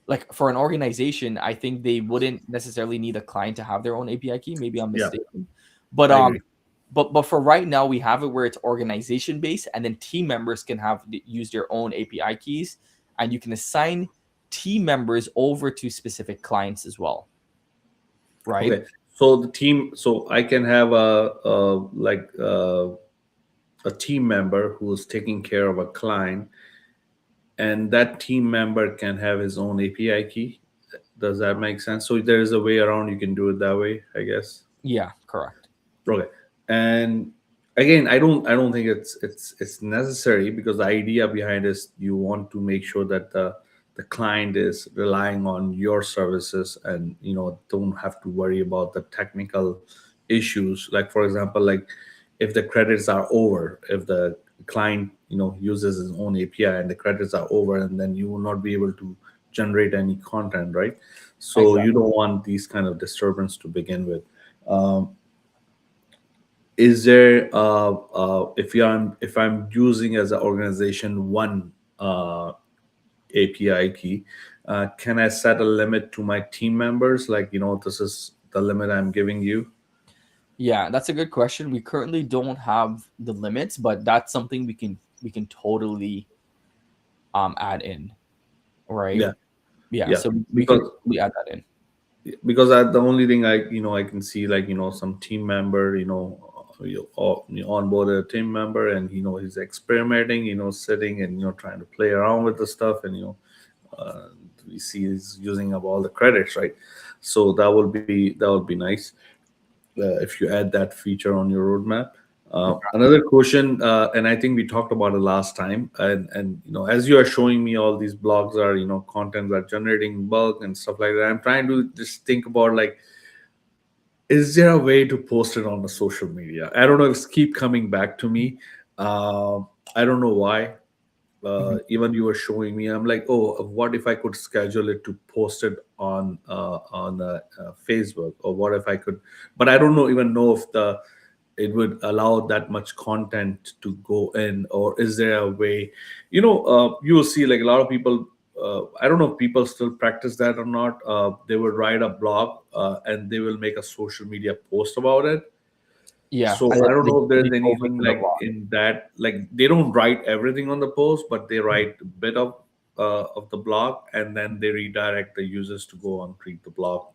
like for an organization, I think they wouldn't necessarily need a client to have their own API key. Maybe I'm mistaken. Yeah, But I agree. but for right now, we have it where it's organization based, and then team members can use their own API keys, and you can assign team members over to specific clients as well, right? Okay. So the team, so I can have a team member who is taking care of a client, and that team member can have his own API key. Does that make sense? So there is a way around, you can do it that way, I guess. Yeah, correct. Okay. And again, I don't think it's necessary, because the idea behind is you want to make sure that the client is relying on your services, and don't have to worry about the technical issues. Like for example, like if the credits are over, if the client uses his own API and the credits are over, and then you will not be able to generate any content, right? So you Exactly. don't want these kind of disturbance to begin with. Is there if I'm using as an organization one API key. Can I set a limit to my team members? Like, this is the limit I'm giving you. Yeah, that's a good question. We currently don't have the limits, but that's something we can totally add in, right? Yeah, Yeah, yeah. so we can Because totally add that in. the only thing I can see, like, some team member, you onboard a team member, and he's experimenting, sitting and trying to play around with the stuff, and uh, we see he's using up all the credits, right? So that would be nice if you add that feature on your roadmap. Another question, and I think we talked about it last time, and as you are showing me, all these blogs are, content are generating bulk and stuff like that. I'm trying to just think about, like, is there a way to post it on the social media? I don't know, it's keep coming back to me. uh, I don't know why. Mhm. Even you were showing me, I'm like, oh, what if I could schedule it to post it on Facebook, or what if I could, but I don't even know if the it would allow that much content to go in, or is there a way? You will see, like, a lot of people, I don't know if people still practice that or not. They will write a blog, and they will make a social media post about it. Yeah, So and I don't then know if they there's go over anything to the like blog. in that, like, they don't write everything on the post, but they write a bit of the blog, and then they redirect the users to go and read the blog.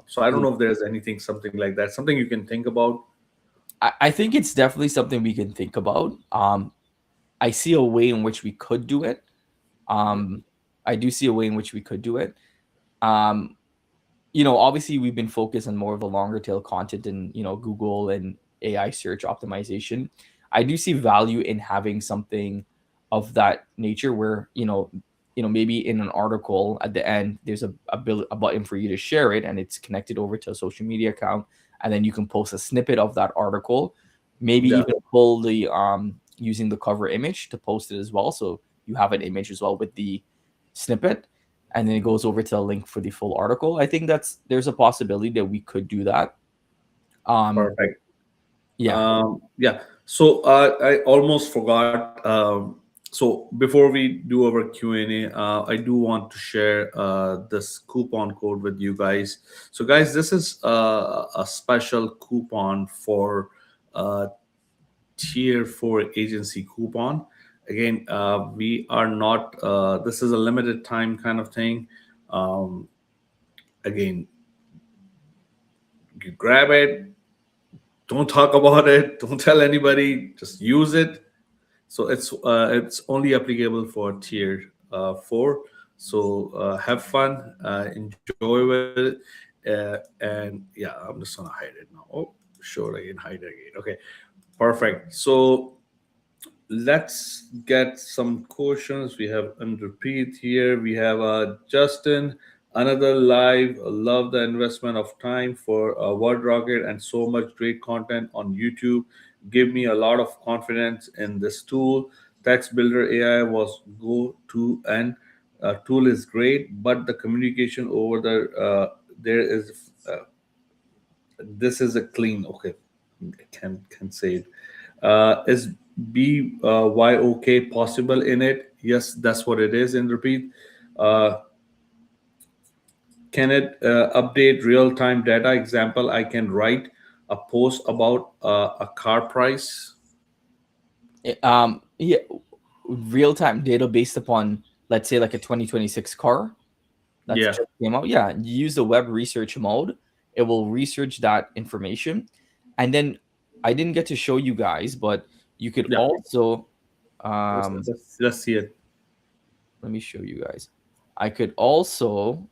So I don't Yeah. know if there's anything, something like that, something you can think about. I think it's definitely something we can think about. I see a way in which we could do it. Um, I do see a way in which we could do it. Um, Obviously we've been focused on more of the longer tail content and Google and AI search optimization. I do see value in having something of that nature where maybe in an article at the end there's a button for you to share it and it's connected over to a social media account, and then you can post a snippet of that article, maybe Yeah, even pull the using the cover image to post it as well, so you have an image as well with the snippet, and then it goes over to a link for the full article. I think there's a possibility that we could do that. Um, perfect. yeah. Yeah. So I almost forgot. So before we do our Q&A, I do want to share this coupon code with you guys. So guys, this is a special coupon for uh, tier 4 agency coupon. Again, we are not, this is a limited time kind of thing. Um, Again, you grab it, don't talk about it, don't tell anybody, just use it. So it's only applicable for tier 4. So have fun, enjoy with it, and yeah, I'm just gonna hide it now. Oh, sure, again, hide it again. Okay, perfect. So let's get some questions. We have Underpreet here. We have Justin, another live. Love the investment of time for WordRocket and so much great content on YouTube. Give me a lot of confidence in this tool. Text Builder AI was go to, and tool is great, but the communication over there is this is a clean. Okay, I can say it. Is BYOK possible in it? Yes, that's what it is. In repeat, uh, can it update real time data? Example, I can write a post about a car price. Yeah, real time data based upon, let's say, like a 2026 car that's Yeah, just came out. Yeah, you use the web research mode. It will research that information, and then I didn't get to show you guys, but you could yeah. also Let's, um, let's, let's see it. let me show you guys. I could also,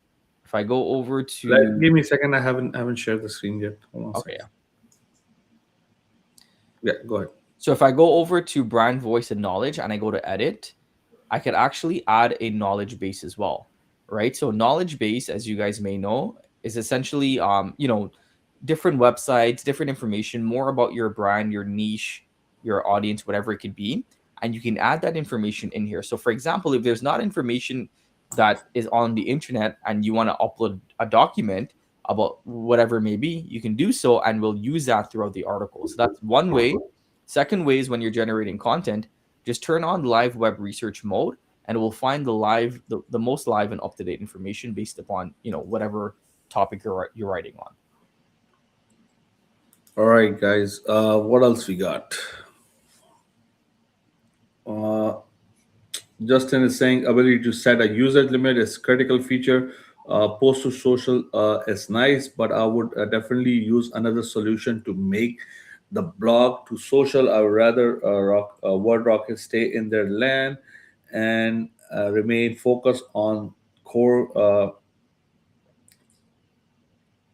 if I go over Let, to, give me a second. I haven't shared the screen yet. Hold on a okay, second. yeah. Yeah, go ahead. So if I go over to brand voice and knowledge and I go to edit, I could actually add a knowledge base as well, right? So knowledge base, as you guys may know, is essentially different websites, different information, more about your brand, your niche, your audience, whatever it could be, and you can add that information in here. So for example, if there's not information that is on the internet and you want to upload a document about whatever it may be, you can do so and we'll use that throughout the article. So that's one way. Second way is when you're generating content, just turn on live web research mode and it will find the most live and up-to-date information based upon, whatever topic you're writing on. All right, guys. What else we got? Uh, Justin is saying ability to set a usage limit is critical feature. Post to social is nice, but I would definitely use another solution to make the blog to social. I would rather WordRocket stay in their lane and remain focused on core.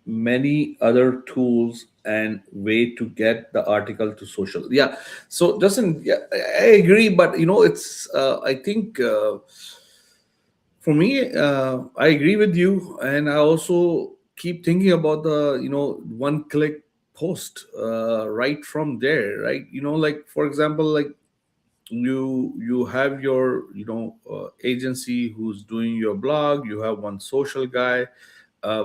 Many other tools and way to get the article to social. Yeah, so Justin, yeah, I agree, but it's I think for me, I agree with you, and I also keep thinking about the one click post right from there, right? Like for example, like you have your agency who's doing your blog, you have one social guy.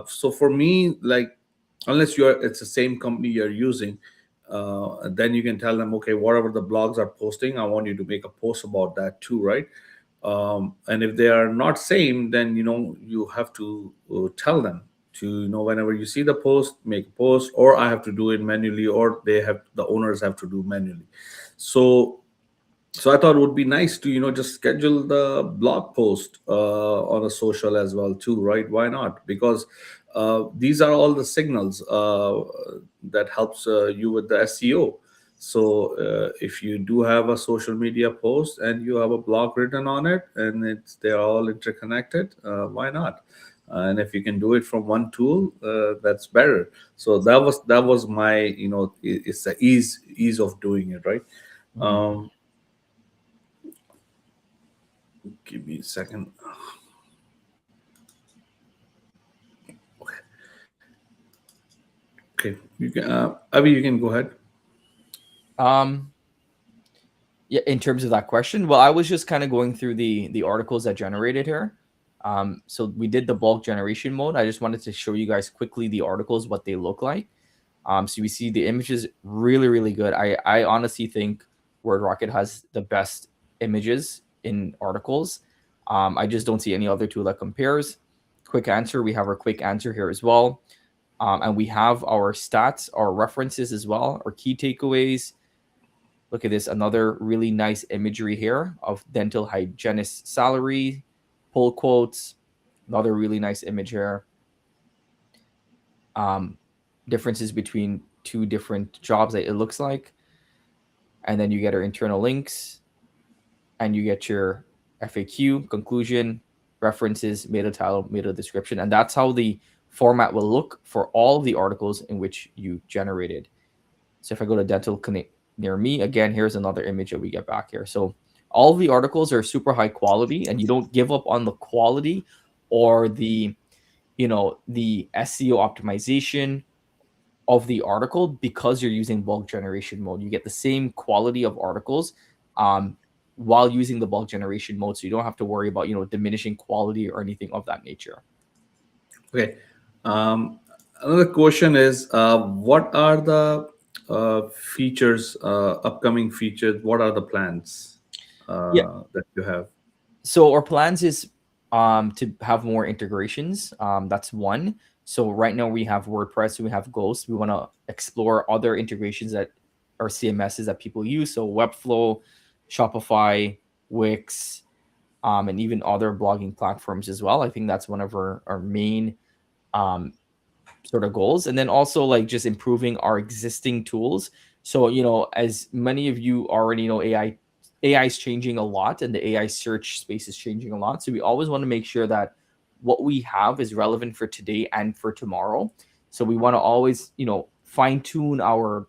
So for me, like, unless it's the same company you're using, then you can tell them, okay, whatever the blogs are posting, I want you to make a post about that too, right? And if they are not same, then you have to tell them to whenever you see the post, make a post, or I have to do it manually, or the owners have to do manually. So I thought it would be nice to just schedule the blog post on a social as well too, right? Why not? Because these are all the signals that helps you with the SEO. So if you do have a social media post and you have a blog written on it, and they're all interconnected, why not? And if you can do it from one tool, that's better. So that was my it's the ease of doing it, right? Mhm. um Give me a second. Okay, you can. Abhi, you can go ahead. Um, yeah, in terms of that question, well, I was just kind of going through the articles that generated here. So we did the bulk generation mode. I just wanted to show you guys quickly the articles, what they look like. So we see the images really, really good. I honestly think WordRocket has the best images in articles. I just don't see any other tool that compares. Quick answer, we have our quick answer here as well. And we have our stats, our references as well, our key takeaways. Look at this, another really nice imagery here of dental hygienist salary, pull quotes, another really nice image here. Um, Differences between two different jobs that it looks like. And then you get our internal links, and you get your FAQ, conclusion, references, meta title, meta description. And that's how the format will look for all of the articles in which you generated. So if I go to dental clinic near me, again, here's another image that we get back here. So all of the articles are super high quality, and you don't give up on the quality or the SEO optimization of the article because you're using bulk generation mode. You get the same quality of articles um, while using the bulk generation mode, so you don't have to worry about diminishing quality or anything of that nature. Okay. Um, Another question is, what are the features, upcoming features? What are the plans Yeah. that you have? So our plans is to have more integrations. That's one. So right now we have WordPress, we have Ghost. We want to explore other integrations that are CMSs that people use. So Webflow, Shopify, Wix, and even other blogging platforms as well. I think that's one of our main um, sort of goals. And then also like just improving our existing tools. So, as many of you already know, AI is changing a lot, and the AI search space is changing a lot. So we always want to make sure that what we have is relevant for today and for tomorrow. So we want to always, fine tune our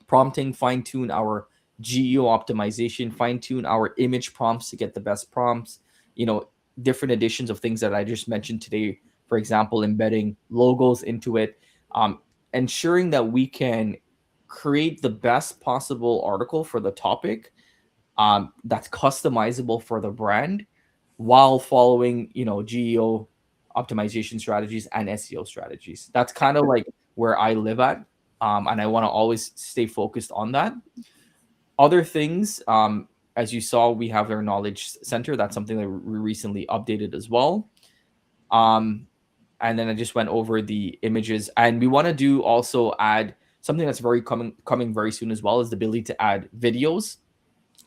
prompting, fine tune our geo optimization, fine tune our image prompts to get the best prompts, you know, different editions of things that I just mentioned today. For example, embedding logos into it, um, ensuring that we can create the best possible article for the topic that's customizable for the brand while following, geo optimization strategies and SEO strategies. That's kind of like where I live at. And I want to always stay focused on that. Other things, as you saw, we have our knowledge center. That's something that we recently updated as well. Um, and then I just went over the images, and we want to do also add something that's very coming very soon as well, is the ability to add videos.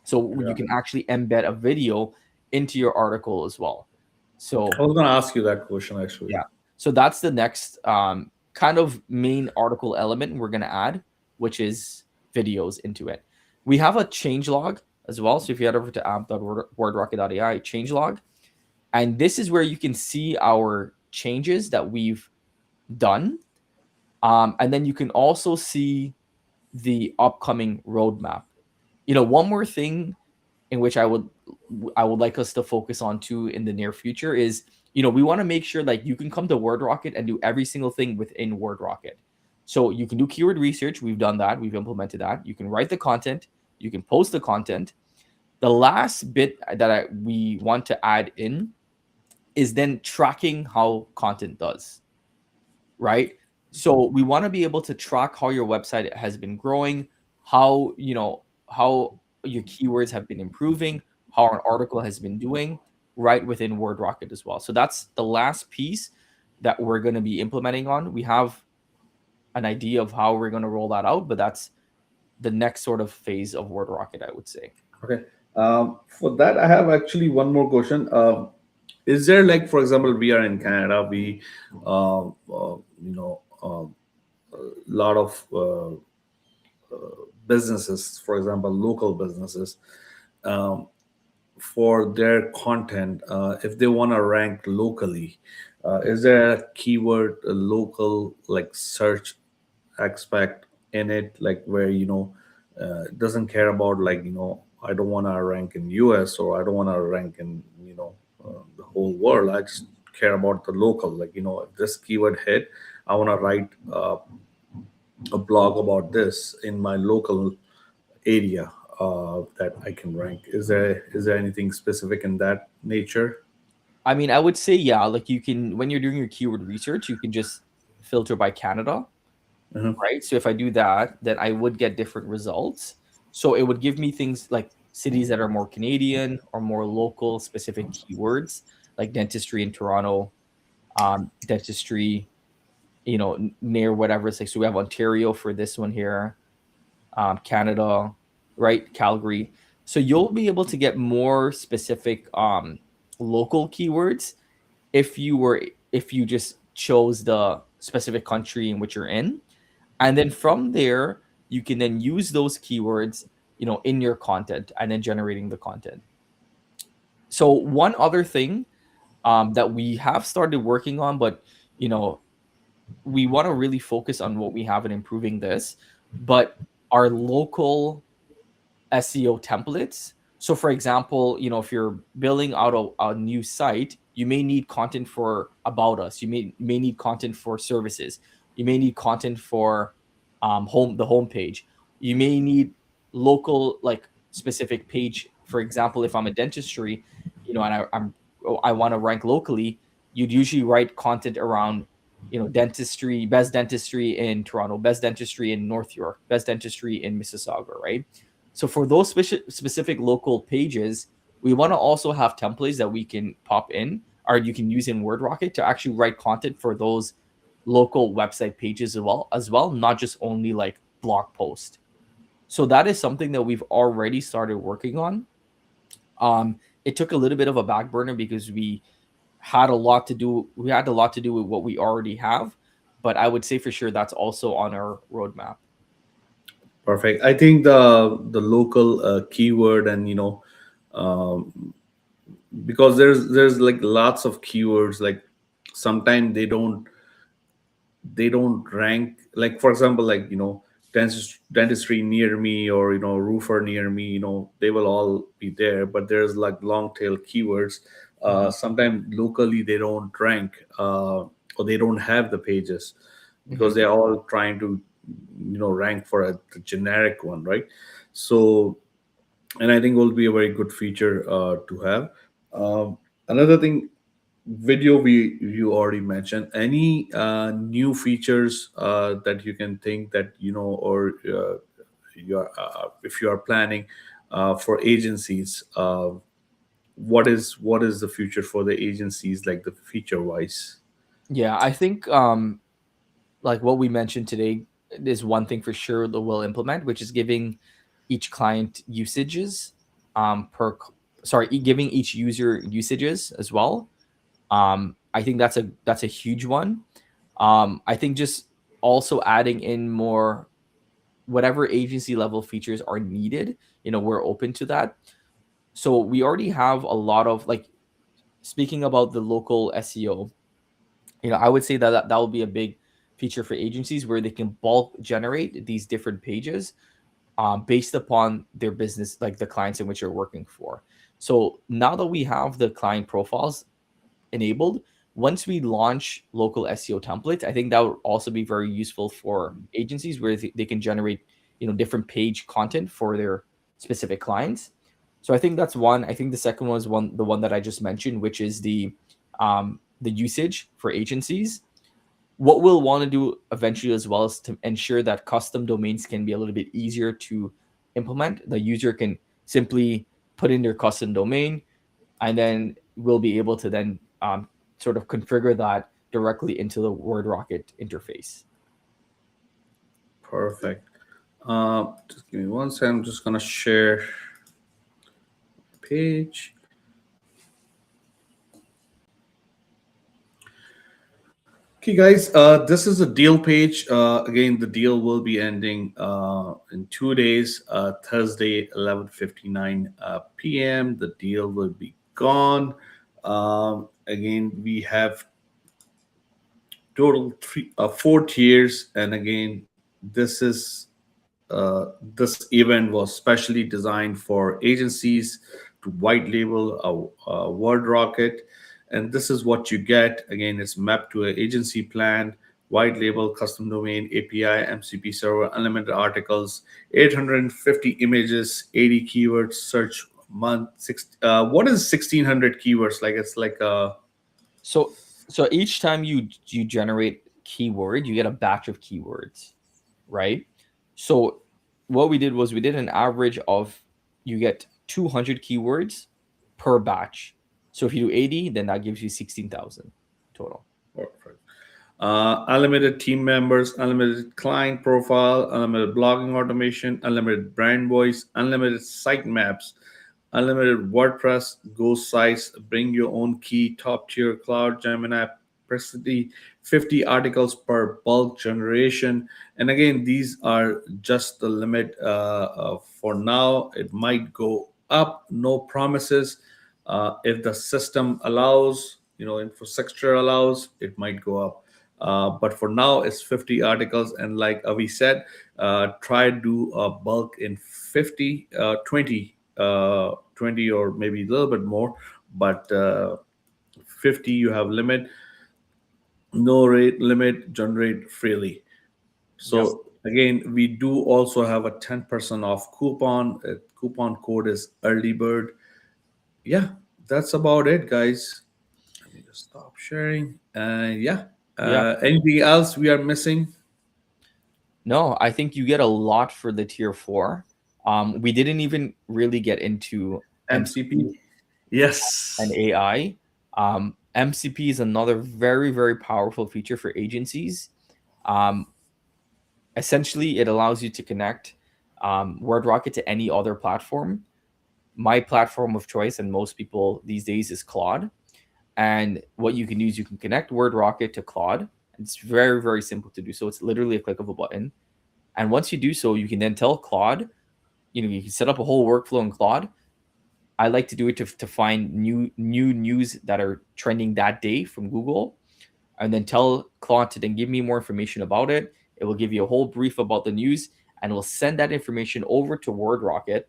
So you Yeah. can actually embed a video into your article as well. I So was going to ask you that question actually. yeah, so that's the next kind of main article element we're going to add, which is videos into it. We have a change log as well. So if you head over to app.wordrocket.ai, change log, and this is where you can see our changes that we've done. And then you can also see the upcoming roadmap. One more thing in which I would like us to focus on too in the near future is, we want to make sure like you can come to WordRocket and do every single thing within WordRocket. So you can do keyword research. We've done that. We've implemented that. You can write the content. You can post the content. The last bit that we want to add in is then tracking how content does, right? So we want to be able to track how your website has been growing, how your keywords have been improving, how an article has been doing right within WordRocket as well. So that's the last piece that we're going to be implementing on. We have an idea of how we're going to roll that out, but that's the next sort of phase of WordRocket, I would say. Okay. For that, I have actually one more question. Is there, like, for example, we are in Canada, we, a lot of businesses, for example, local businesses, um, for their content, if they want to rank locally, is there a keyword, a local, like, search aspect in it, like where it doesn't care about, like, I don't want to rank in US, or I don't want to rank in the whole world. I just care about the local, like, if this keyword hit, I want to write a blog about this in my local area, that I can rank. Is there anything specific in that nature? I mean, I would say, yeah, like you can, when you're doing your keyword research, you can just filter by Canada, Mhm. right? So if I do that, then I would get different results. So it would give me things like cities that are more Canadian or more local specific keywords, like dentistry in Toronto, dentistry, near whatever it's like. So we have Ontario for this one here, Canada, right? Calgary. So you'll be able to get more specific local keywords if you just chose the specific country in which you're in, and then from there you can then use those keywords in your content and then generating the content. So one other thing that we have started working on, but you know we want to really focus on what we have and improving this, but our local SEO templates. So, for example, if you're building out a new site, you may need content for about us. You may need content for services. You may need content for the homepage. You may need local, like, specific page. For example, if I'm a dentistry, and I want to rank locally, you'd usually write content around dentistry, best dentistry in Toronto, best dentistry in North York, best dentistry in Mississauga, right? So for those specific local pages, we want to also have templates that we can pop in, or you can use in WordRocket to actually write content for those local website pages as well, not just only like blog post. So that is something that we've already started working on. It took a little bit of a back burner because we had a lot to do with what we already have, but I would say for sure that's also on our roadmap. Perfect. I think the local keyword, and because there's like lots of keywords, like sometimes they don't rank, like, for example, like, dentistry near me, or roofer near me, they will all be there, but there's like long tail keywords. Mhm. Sometimes locally they don't rank, or they don't have the pages, because Mhm. they're all trying to rank for the generic one, right? So, and I think will be a very good feature to have. Another thing, video, we you already mentioned. Any new features that you can think that or you are if you are planning for agencies. What is the future for the agencies, like the feature wise? Yeah, I think like what we mentioned today is one thing for sure that we'll implement, which is giving each client usages giving each user usages as well. I think that's a huge one. I think just also adding in more whatever agency level features are needed, we're open to that. So we already have a lot of, like, speaking about the local SEO, I would say that will be a big feature for agencies where they can bulk generate these different pages based upon their business, like the clients in which you're working for. So now that we have the client profiles enabled, once we launch local SEO templates, I think that would also be very useful for agencies where they can generate, different page content for their specific clients. So I think that's one. I think the second one is the one that I just mentioned, which is the usage for agencies. What we'll want to do eventually as well is to ensure that custom domains can be a little bit easier to implement. The user can simply put in their custom domain, and then we'll be able to then sort of configure that directly into the WordRocket interface. Perfect. Just give me one second. I'm just gonna share page. Okay, guys, this is a deal page. Again, the deal will be ending in 2 days, Thursday, 11:59 p.m. The deal will be gone. Again, we have total 4 tiers, and again, this is this event was specially designed for agencies to white label a WordRocket, and this is what you get. Again, it's mapped to an agency plan, white label, custom domain, API, MCP server, unlimited articles, 850 images, 80 keywords, search month. What is 1600 keywords? Like it's like a So each time you generate keyword, you get a batch of keywords, right? So what we did was we did an average of, you get 200 keywords per batch. So if you do 80, then that gives you 16,000 total. Perfect. Unlimited team members, unlimited client profile, unlimited blogging automation, unlimited brand voice, unlimited sitemaps, unlimited WordPress, ghost sites, bring your own key, top tier Cloud, Gemini, Perplexity, 50 articles per bulk generation. And again, these are just the limit for now. It might go up, no promises. If the system allows, infrastructure allows, it might go up. But for now, it's 50 articles. And like Avi said, try to do a bulk in 50, 20 or maybe a little bit more. But 50, you have limit, no rate limit, generate freely. So again, we do also have a 10% off coupon. Coupon code is Earlybird. Yeah, that's about it, guys. Let me just stop sharing. Yeah. Yeah. Anything else we are missing? No, I think you get a lot for the tier 4. We didn't even really get into MCP? Yes. and AI. MCP is another very, very powerful feature for agencies. Essentially, it allows you to connect WordRocket to any other platform. My platform of choice, and most people these days, is Claude. And what you can do is you can connect WordRocket to Claude. It's very, very simple to do so. It's literally a click of a button. And once you do so, you can then tell Claude, you can set up a whole workflow in Claude. I like to do it to find new news that are trending that day from Google, and then tell Claude to then give me more information about it. It will give you a whole brief about the news, and we'll send that information over to WordRocket.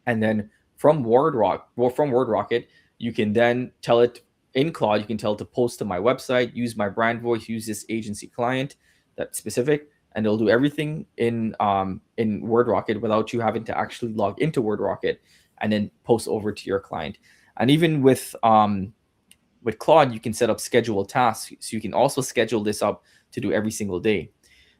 And then from WordRocket, you can then tell it in Claude, you can tell it to post to my website, use my brand voice, use this agency client that's specific, and it'll do everything in WordRocket without you having to actually log into WordRocket and then post over to your client. And even with Claude, you can set up scheduled tasks. So you can also schedule this up to do every single day.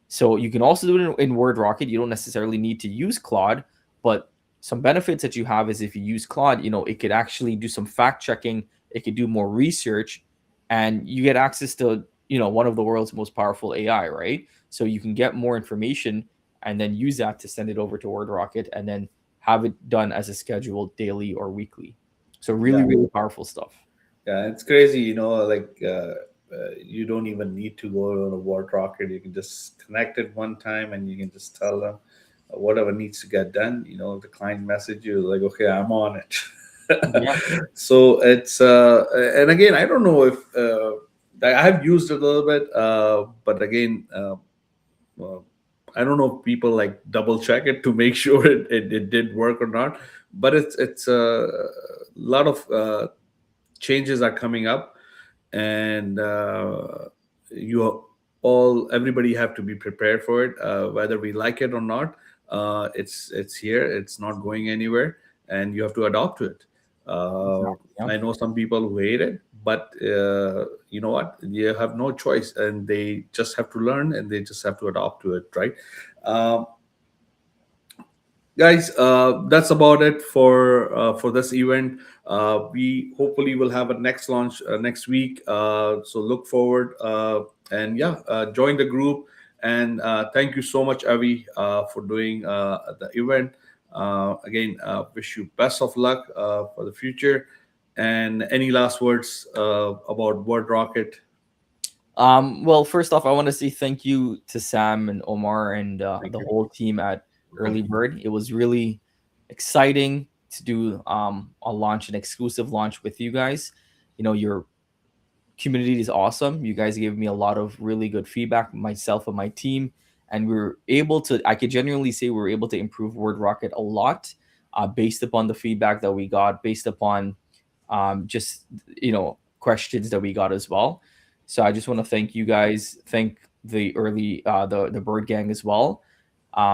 So you can also do it in WordRocket. You don't necessarily need to use Claude, but some benefits that you have is if you use Claude, it could actually do some fact checking, it could do more research, and you get access to, one of the world's most powerful AI, right? So you can get more information and then use that to send it over to WordRocket and then have it done as a schedule daily or weekly. So really, Yeah, really powerful stuff. yeah, it's crazy. You don't even need to go on a WordRocket. You can just connect it one time, and you can just tell them whatever needs to get done. The client message you like, okay, I'm on it. Yeah. So it's and again, I don't know if I have used it a little bit, but again, well, I don't know if people like double check it to make sure it did work or not. But it's a lot of changes are coming up, and you all everybody have to be prepared for it, whether we like it or not. It's here, it's not going anywhere, and you have to adopt to it. uh, Exactly. Yeah. I know some people who hate it, but you know what, you have no choice, and they just have to learn, and they just have to adopt to it, right? um, Guys, that's about it for this event. We hopefully will have a next launch next week, so look forward, and yeah, join the group. And thank you so much, Avi, for doing the event. Again, wish you best of luck for the future. And any last words about WordRocket? Well, first off, I want to say thank you to Sam and Omar and Thank the you. whole team at Earlybird. It was really exciting to do a launch, an exclusive launch with you guys. Your community is awesome. You guys gave me a lot of really good feedback, myself and my team, and we were able to. I could genuinely say we were able to improve WordRocket a lot, based upon the feedback that we got, based upon just questions that we got as well. So I just want to thank you guys, thank the early the Bird Gang as well,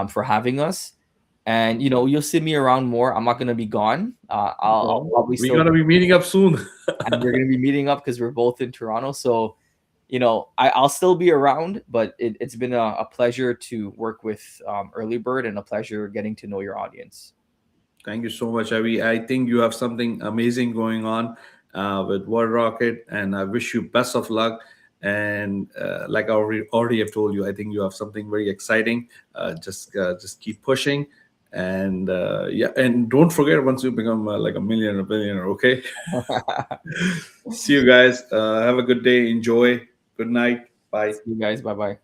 for having us. And you'll see me around more. I'm not gonna be gone. I'll probably We're still, gonna be meeting up soon. and we're gonna be meeting up because we're both in Toronto. So I'll still be around, but it's been a pleasure to work with Early Bird and a pleasure getting to know your audience. Thank you so much, Avi. I think you have something amazing going on with WordRocket, and I wish you best of luck. And like I already have told you, I think you have something very exciting. Just keep pushing, and yeah, and don't forget once you become like a millionaire, billionaire. Okay. See you guys. Have a good day. Enjoy. Good night. Bye. See you guys. Bye bye.